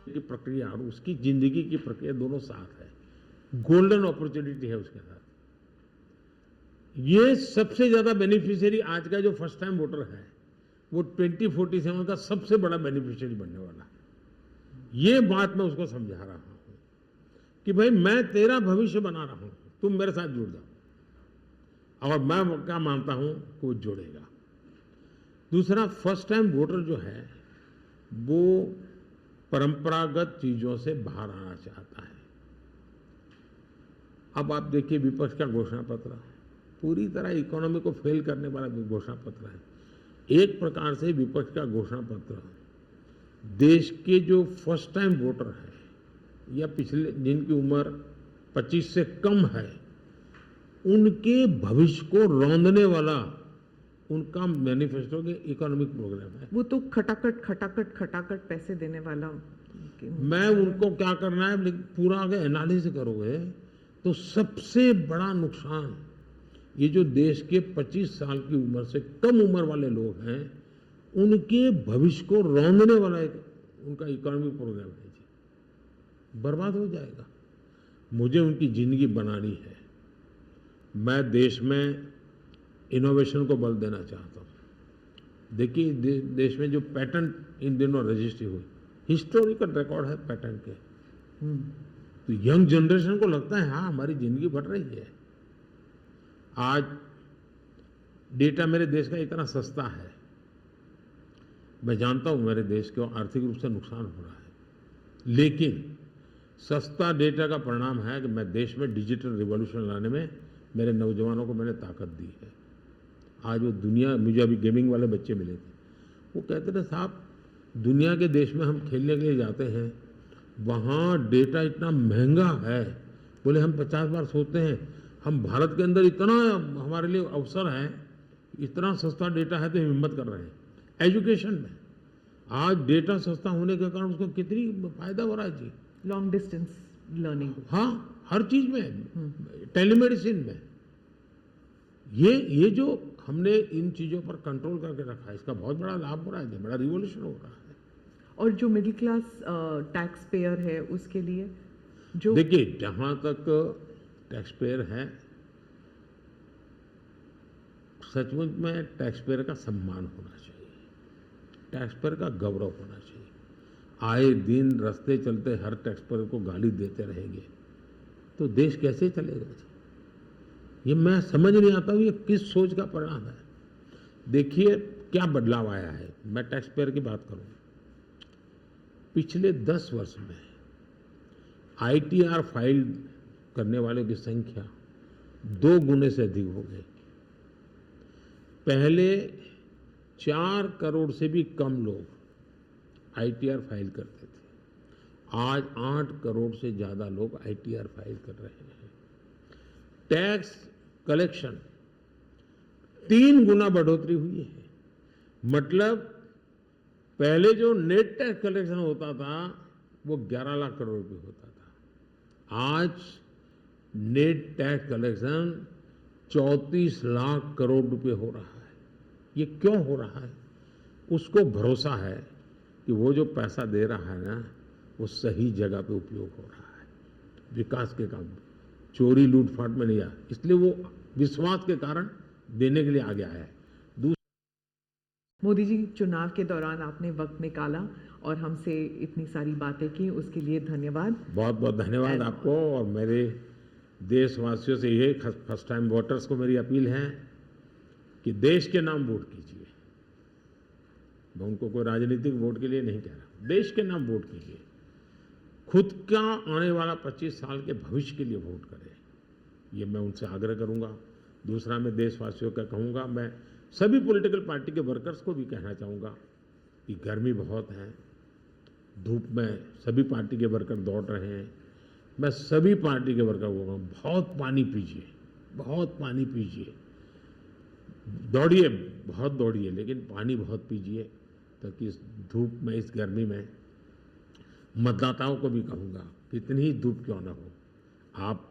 की प्रक्रिया और उसकी जिंदगी की प्रक्रिया दोनों साथ है। गोल्डन अपॉर्चुनिटी है उसके साथ। ये सबसे ज्यादा बेनिफिशियरी आज का जो फर्स्ट टाइम वोटर है वो 2047 का सबसे बड़ा बेनिफिशियरी बनने वाला है। ये बात मैं उसको समझा रहा हूं कि भाई मैं तेरा भविष्य बना रहा हूं, तुम मेरे साथ जुड़ जाओ। और मैं क्या मानता हूं कि वो जुड़ेगा। दूसरा, फर्स्ट टाइम वोटर जो है वो परंपरागत चीजों से बाहर आना चाहता है। अब आप देखिए विपक्ष का घोषणा पत्र पूरी तरह इकोनॉमी को फेल करने वाला घोषणा पत्र है। एक प्रकार से विपक्ष का घोषणा पत्र देश के जो फर्स्ट टाइम वोटर है या पिछले जिनकी उम्र 25 से कम है उनके भविष्य को रौंदने वाला उनका मैनिफेस्टो के इकोनॉमिक प्रोग्राम है। वो तो खटाखट खटाखट खटाखट पैसे देने वाला। मैं उनको क्या करना है, पूरा अगर एनालिसिस करोगे तो सबसे बड़ा नुकसान ये जो देश के 25 साल की उम्र से कम उम्र वाले लोग हैं उनके भविष्य को रौंदने वाला एक उनका इकोनॉमिक प्रोग्राम है जी। बर्बाद हो जाएगा। मुझे उनकी जिंदगी बनानी है। मैं देश में इनोवेशन को बल देना चाहता हूं। देखिए देश में जो पैटेंट इन दिनों रजिस्ट्री हुई, हिस्टोरिकल रिकॉर्ड है पैटेंट के। तो यंग जनरेशन को लगता है हाँ हमारी जिंदगी बढ़ रही है। आज डेटा मेरे देश का इतना सस्ता है। मैं जानता हूं मेरे देश को आर्थिक रूप से नुकसान हो रहा है, लेकिन सस्ता डेटा का परिणाम है कि मैं देश में डिजिटल रिवॉल्यूशन लाने में मेरे नौजवानों को मैंने ताकत दी है। आज वो दुनिया, मुझे अभी गेमिंग वाले बच्चे मिले थे, वो कहते थे साहब दुनिया के देश में हम खेलने के लिए जाते हैं, वहाँ डेटा इतना महंगा है। बोले हम 50 बार सोचते हैं, हम भारत के अंदर इतना हमारे लिए अवसर है, इतना सस्ता डेटा है तो हम हिम्मत कर रहे हैं। एजुकेशन में आज डेटा सस्ता होने के कारण उसको कितनी फायदा हो रहा है जी। लॉन्ग डिस्टेंस लर्निंग, हाँ हर चीज में, टेलीमेडिसिन में। ये जो हमने इन चीजों पर कंट्रोल करके रखा है इसका बहुत बड़ा लाभ हो रहा है, बड़ा रिवॉल्यूशन हो रहा है। और जो मिडिल क्लास टैक्स पेयर है उसके लिए जो देखिए जहां तक टैक्स पेयर है, सचमुच में टैक्स पेयर का सम्मान होना चाहिए, टैक्स पेयर का गौरव होना चाहिए। आए दिन रास्ते चलते हर टैक्स पेयर को गाली देते रहेंगे तो देश कैसे चलेगा जी? ये मैं समझ नहीं आता हूँ ये किस सोच का परिणाम है। देखिए क्या बदलाव आया है। मैं टैक्स पेयर की बात करूं, पिछले 10 वर्ष में आईटीआर फाइल करने वालों की संख्या 2 गुने से अधिक हो गई। पहले 4 करोड़ से भी कम लोग आईटीआर फाइल करते थे, आज 8 करोड़ से ज्यादा लोग आईटीआर फाइल कर रहे हैं। टैक्स कलेक्शन 3 गुना बढ़ोतरी हुई है। मतलब पहले जो नेट टैक्स कलेक्शन होता था वो 11 लाख करोड़ रुपए होता था, आज net tax collection 34 lakh crore रुपए हो रहा है। ये क्यों हो रहा है? उसको भरोसा है कि वो जो पैसा दे रहा है ना वो सही जगह पे उपयोग हो रहा है, विकास के काम, चोरी लूटफाट में नहीं आया, इसलिए वो विश्वास के कारण देने के लिए आगे आया है। मोदी जी, चुनाव के दौरान आपने वक्त निकाला और हमसे इतनी सारी बातें की, उसके लिए धन्यवाद। बहुत बहुत धन्यवाद आपको। और मेरे देशवासियों से ये फर्स्ट टाइम वोटर्स को मेरी अपील है कि देश के नाम वोट कीजिए। मैं उनको कोई राजनीतिक वोट के लिए नहीं कह रहा, देश के नाम वोट कीजिए। खुद का आने वाला 25 साल के भविष्य के लिए वोट करें, ये मैं उनसे आग्रह करूंगा। दूसरा मैं देशवासियों का कहूंगा, मैं सभी पॉलिटिकल पार्टी के वर्कर्स को भी कहना चाहूंगा कि गर्मी बहुत है, धूप में सभी पार्टी के वर्कर दौड़ रहे हैं। मैं सभी पार्टी के वर्कर को कहूँगा बहुत पानी पीजिए, बहुत पानी पीजिए, दौड़िए, बहुत दौड़िए, लेकिन पानी बहुत पीजिए, ताकि इस धूप में, इस गर्मी में मतदाताओं को भी कहूँगा कि इतनी ही धूप क्यों ना हो, आप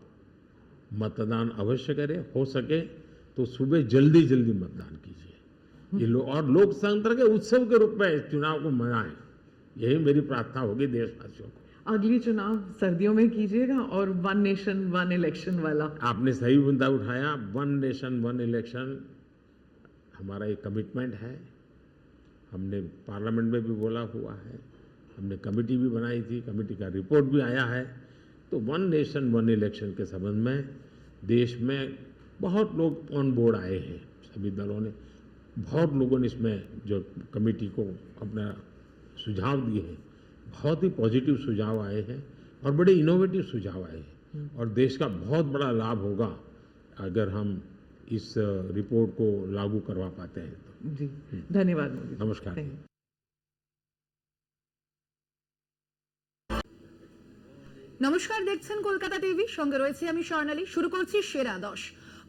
मतदान अवश्य करें। हो सके तो सुबह जल्दी जल्दी मतदान कीजिए। ये और लोकतंत्र के उत्सव के रूप में चुनाव को मनाएं। यही मेरी प्रार्थना होगी देशवासियों को। अगली चुनाव सर्दियों में कीजिएगा और वन नेशन वन इलेक्शन वाला। आपने सही मुद्दा उठाया, वन नेशन वन इलेक्शन हमारा एक कमिटमेंट है। हमने पार्लियामेंट में भी बोला हुआ है, हमने कमेटी भी बनाई थी, कमेटी का रिपोर्ट भी आया है। तो वन नेशन वन इलेक्शन के संबंध में देश में बहुत लोग ऑन बोर्ड आए हैं, सभी दलों ने, बहुत लोगों ने इसमें जो कमेटी को अपना सुझाव दिए हैं, बहुत ही पॉजिटिव सुझाव आए हैं और बड़े इनोवेटिव सुझाव आए हैं और देश का बहुत बड़ा लाभ होगा अगर हम इस रिपोर्ट को लागू करवा पाते हैं तो। जी, धन्यवाद मोदी जी। नमस्कार। Thank you. নমস্কার, দেখছেন কলকাতা টিভি, সঙ্গে রয়েছে আমি স্বর্ণালী। শুরু করছি সেরা 10।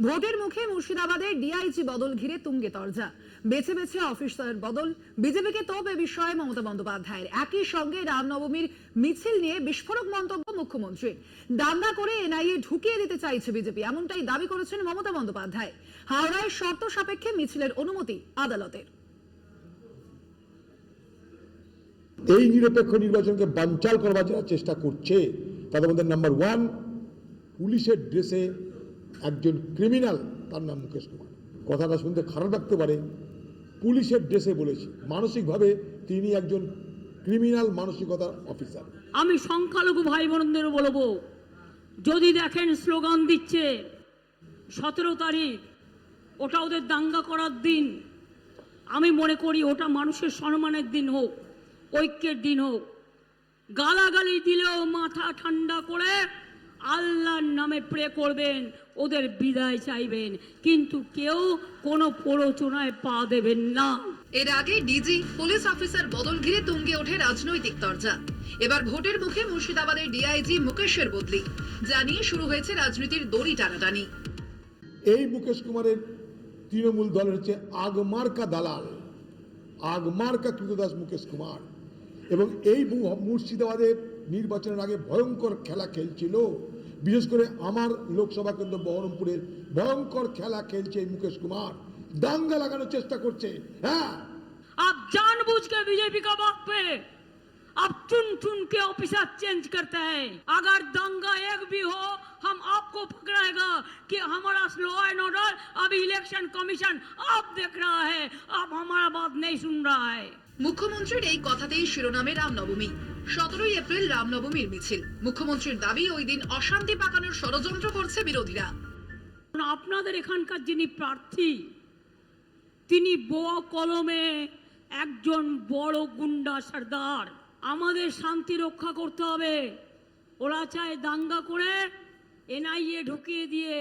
ভোটের মুখে মুর্শিদাবাদের ডিআইজি বদল ঘিরে তুঙ্গে তরজা, বেছে বেছে অফিসার বদল, বিজেপিকে তোপ এ বিষয়ে মমতা বন্দ্যোপাধ্যায়ের। একই সঙ্গে রামনবমীর মিছিল নিয়ে বিস্ফোরক মন্তব্য মুখ্যমন্ত্রীর। দাঙ্গা করে এনআইএ ঢুকিয়ে দিতে চাইছে বিজেপি, এমনটাই দাবি করেছেন মমতা বন্দ্যোপাধ্যায়। হাওড়ায় শর্ত সাপেক্ষে মিছিলের অনুমতি আদালতের। এই নিরপেক্ষ নির্বাচনকে বানচাল করবার যারা চেষ্টা করছে তাদের মধ্যে নাম্বার 1 পুলিশের ড্রেসে একজন ক্রিমিনাল, তার নাম মুকেশ কুমার। কথাটা শুনতে খারাপ লাগতে পারে, পুলিশের ড্রেসে বলেছি, মানসিকভাবে তিনি একজন ক্রিমিনাল মানসিকতার অফিসার। আমি সংখ্যালঘু ভাই বোনদের বলবো, যদি দেখেন স্লোগান দিচ্ছে 17 তারিখ ওটা ওদের দাঙ্গা করার দিন, আমি মনে করি ওটা মানুষের সম্মানের দিন হোক, ঐক্যের দিন হোক। গালাগালি দিলেও মাথা ঠান্ডা করে আল্লাহর নামে প্রে করবেন, ওদের বিদায় চাইবেন, কিন্তু কেউ কোনো প্ররোচনায় পা দেবেন না। এর আগে ডিজি পুলিশ অফিসার বদল ঘিরে তুঙ্গে ওঠে রাজনৈতিক তরজা। এবার ভোটের মুখে মুর্শিদাবাদের ডিআইজি মুকেশের বদলি, জানিয়ে শুরু হয়েছে রাজনীতির দড়ি টানাটানি। এই মুকেশ কুমারের তৃণমূল দলের হচ্ছে আগমার্কা দালাল, আগমার্কা কৃতদাস মুকেশ কুমার, এবং এই মুর্শিদাবাদের নির্বাচনের আগে ভয়ঙ্কর খেলা খেলছিল। বিশেষ করে আমার লোকসভা কেন্দ্র বহরমপুরের ভয়ঙ্কর খেলা খেলছে এই মুকেশ কুমার, দাঙ্গা লাগানোর চেষ্টা করছে। হ্যাঁ, आप जानबूझ के बीजेपी का बात पे अब चुन चुन के ऑफिसर चेंज करते हैं। अगर दंगा एक भी हो हम आपको पकड़ाएगा कि हमारा लॉ एंड ऑर्डर अभी इलेक्शन कमीशन आप देख रहा है, अब हमारा बात नहीं सुन रहा है। মুখ্যমন্ত্রীর এই কথাতেই শিরোনামে রামনবমী। 17 এপ্রিল রামনবমীর মিছিল। মুখ্যমন্ত্রীর দাবি ওই দিন অশান্তি পাকানোর ষড়যন্ত্র করছে বিরোধীরা। আপনাদের এখানকার যিনি প্রার্থী তিনি বোয়া কলমে একজন বড় গুন্ডা সর্দার। আমাদের শান্তি রক্ষা করতে হবে। ওরা চায় দাঙ্গা করে এনআইএ ঢুকিয়ে দিয়ে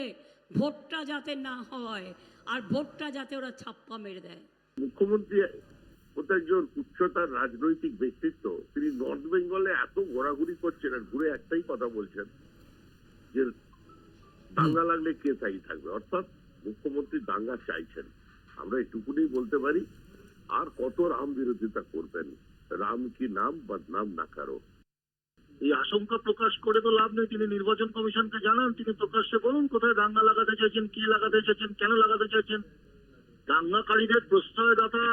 ভোটটা যাতে না হয়, আর ভোটটা যাতে ওরা ছাপ্পা মেরে দেয়। মুখ্যমন্ত্রী একজন উচ্চতার রাজনৈতিক ব্যক্তিত্ব, তিনি নর্থ বেঙ্গলে এত ঘোরাঘুরি করছেন আর ঘুরে একটাই কথা বলছেন যে দাঙ্গা লাগলে কে চাই থাকবে, অর্থাৎ মুখ্যমন্ত্রী দাঙ্গা চাইছেন। আমরা এটুকুনি বলতে পারি, আর কত রাম বিরোধিতা করবেন? রাম কি নাম বদনাম না করো। এই আশঙ্কা প্রকাশ করে তো লাভ নেই। তিনি নির্বাচন কমিশনকে জানান, তিনি প্রকাশ্যে বলুন কোথায় দাঙ্গা লাগাতে চাইছেন, কি লাগাতে চাইছেন, কেন লাগাতে চাইছেন। দাঙ্গাকারীদের প্রশ্রয়দাতা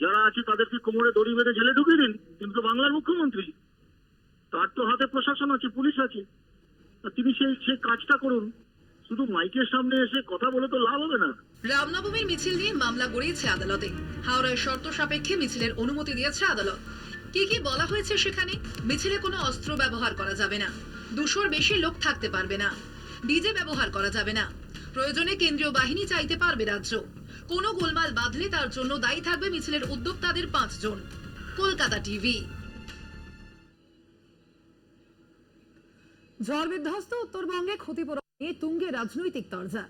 যারা আছে তাদেরকে কোমরে দড়ি বেঁধে জেলে ঢুকিয়ে দিন, কিন্তু বাংলার মুখ্যমন্ত্রী, তার তো হাতে প্রশাসন আছে, পুলিশ আছে, তিনি সেই কাজটা করুন। শুধু মাইকের সামনে এসে কথা বলে তো লাভ হবে না। রামনবমীর মিছিল নিয়ে মামলা গড়িয়েছে আদালতে। হাওড়ায় শর্ত সাপেক্ষে মিছিলের অনুমতি দিয়েছে আদালত। কি কি বলা হয়েছে সেখানে? মিছিলে কোনো অস্ত্র ব্যবহার করা যাবে না, 200-র বেশি লোক থাকতে পারবে না, ডিজে ব্যবহার করা যাবে না, প্রয়োজনে কেন্দ্রীয় বাহিনী চাইতে পারবে রাজ্য, কোনো গোলমাল বাঁধলে তার জন্য দায়ী থাকবে মিছিলের উদ্যোক্তাদের 5 জন। কলকাতা টিভি। ঝড় বিধ্বস্ত উত্তরবঙ্গে ক্ষতিপূরণ নিয়ে তুঙ্গে রাজনৈতিক তরজা।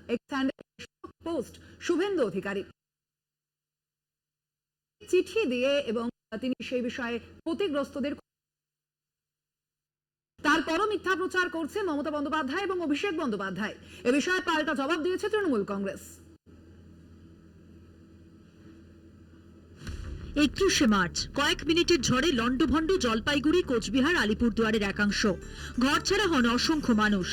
পোস্ট শুভেন্দু অধিকারী চিঠি দিয়ে এবং তিনি সেই বিষয়ে ক্ষতিগ্রস্তদের, তারপরও মিথ্যা প্রচার করছে মমতা বন্দ্যোপাধ্যায় এবং অভিষেক বন্দ্যোপাধ্যায়। এ বিষয়ে পাল্টা জবাব দিয়েছে তৃণমূল কংগ্রেস। 31শে মার্চ কয়েক মিনিটের ঝড়ে লন্ডভন্ড জলপাইগুড়ি, কোচবিহার, আলিপুরদুয়ারের একাংশ। ঘরছাড়া হন অসংখ্য মানুষ।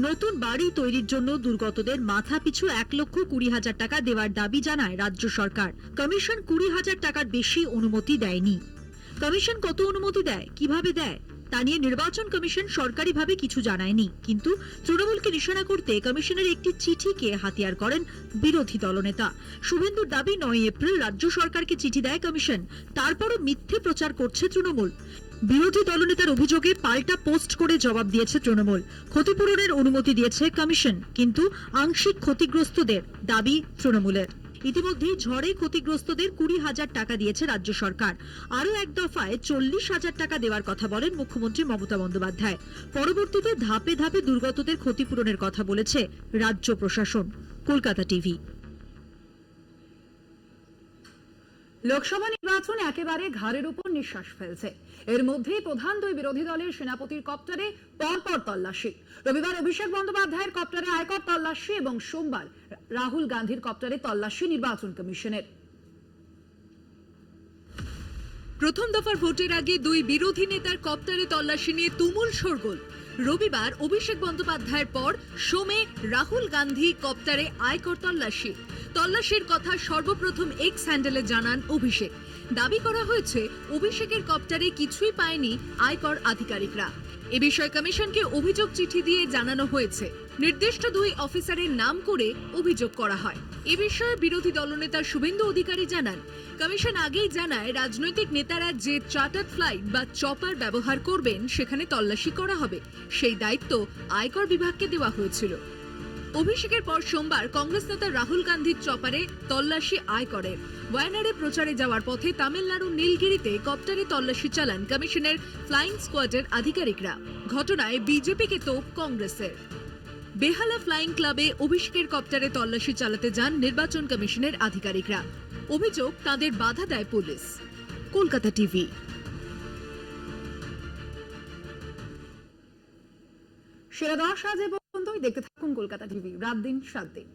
নতুন বাড়ি তৈরির জন্য দুর্গতদের মাথা পিছু 1,20,000 টাকা দেওয়ার দাবি জানায় রাজ্য সরকার। কমিশন 20,000 টাকার বেশি অনুমতি দেয়নি। কমিশন কত অনুমতি দেয়, কিভাবে দেয় তা নিয়ে নির্বাচন কমিশন সরকারিভাবে কিছু জানায়নি, কিন্তু তৃণমূলকে নিশানা করতে কমিশনের একটি চিঠিকে হাতিয়ার করেন বিরোধী দলনেতা। শুভেন্দুর দাবি 9 এপ্রিল রাজ্য সরকারকে চিঠি দেয় কমিশন, তারপরও মিথ্যে প্রচার করছে তৃণমূল। বিরোধী দলনেতার অভিযোগে পাল্টা পোস্ট করে জবাব দিয়েছে তৃণমূল। ক্ষতিপূরণের অনুমতি দিয়েছে কমিশন, কিন্তু আংশিক ক্ষতিগ্রস্তদের দাবি তৃণমূলের। ইতিমধ্যেই ঝড়ে ক্ষতিগ্রস্তদের 20,000 টাকা দিয়েছে রাজ্য সরকার। আরো এক দফায় 40,000 টাকা দেওয়ার কথা বলেন মুখ্যমন্ত্রী মমতা বন্দ্যোপাধ্যায়। পরবর্তীতে ধাপে ধাপে দুর্গতদের ক্ষতিপূরণের কথা বলেছে রাজ্য প্রশাসন। কলকাতা টিভি। লোকসভা নির্বাচন একেবারে ঘাড়ের উপর নিঃশ্বাস ফেলছে। এর মধ্যেই প্রধান দুই বিরোধী দলের সেনাপতির কপ্টারে পরপর তল্লাশি। রবিবার অভিষেক বন্দ্যোপাধ্যায়ের কপ্টারে আয়কর তল্লাশি এবং সোমবার রাহুল গান্ধীর কপ্টারে তল্লাশি নির্বাচন কমিশনের। প্রথম দফার ভোটের আগে দুই বিরোধী নেতার কপ্টারে তল্লাশি নিয়ে তুমুল শোরগোল। রবিবার অভিষেক বন্দ্যোপাধ্যায়ের পর সোমে রাহুল গান্ধী কপ্টারে আয়কর তল্লাশি। তল্লাশির কথা সর্বপ্রথম এক্স হ্যান্ডেলে জানান অভিষেক। দাবি করা হয়েছে অভিষেকের কপ্টারে কিছুই পায়নি আয়কর আধিকারিকরা। এ বিষয়ে কমিশনকে অভিযোগ চিঠি দিয়ে জানানো হয়েছে। নির্দিষ্ট দুই অফিসারের নাম করে অভিযোগ করা হয়। এ বিষয়ে বিরোধী দলনেতা শুভেন্দু অধিকারী জানান, কমিশন আগেই জানায় রাজনৈতিক নেতারা যে চার্টার্ড ফ্লাইট বা চপার ব্যবহার করবেন সেখানে তল্লাশি করা হবে। সেই দায়িত্ব আয়কর বিভাগকে দেওয়া হয়েছিল। অভিষেকের পর সোমবার কংগ্রেস নেতা রাহুল গান্ধীর চপারে তল্লাশি আয়করের। ওয়ায়নাডে প্রচারে যাওয়ার পথে তামিলনাড়ুর নীলগিরিতে কপ্টারে তল্লাশি চালান কমিশনের ফ্লাইং স্কোয়াডের আধিকারিকরা। ঘটনায় বিজেপিকে তোপ কংগ্রেসের। বেহালা ফ্লাইং ক্লাবে অভিষেকের কপ্টারে তল্লাশি চালাতে যান নির্বাচন কমিশনের আধিকারিকরা। অভিযোগ তাদের বাধা দেয় পুলিশ। কলকাতা টিভি। সেরা 10 আজ এ পর্যন্তই। দেখতে থাকুন কলকাতা টিভি, রাত দিন 7 দিন।